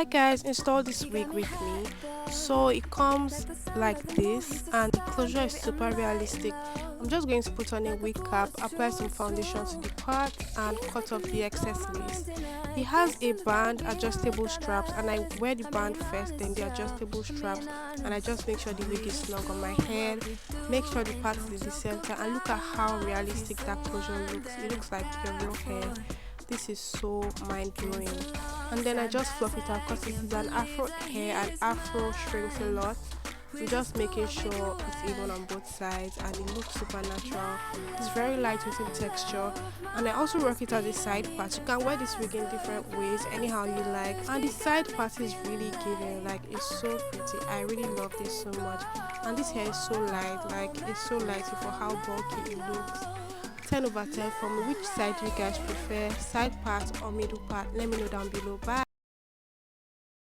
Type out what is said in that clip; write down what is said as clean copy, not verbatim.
Hi guys, install this wig with me. So it comes like this and the closure is super realistic. I'm just going to put on a wig cap, apply some foundation to the part and cut off the excess lace. It has a band, adjustable straps, and I wear the band first, then the adjustable straps, and I just make sure the wig is snug on my head. Make sure the part is in the center and look at how realistic that closure looks. It looks like your real hair. This is so mind blowing. And then I just fluff it out because it is an afro hair and afro shrinks a lot. I'm just making sure it's even on both sides and it looks super natural. It's very lightweight in texture, and I also rock it as a side part. You can wear this wig in different ways, anyhow you like, and the side part is really giving, like it's so pretty. I really love this so much, and this hair is so light, like it's so light for how bulky it looks. 10 over 10 for me. Which side do you guys prefer, side part or middle part? Let me know down below. Bye.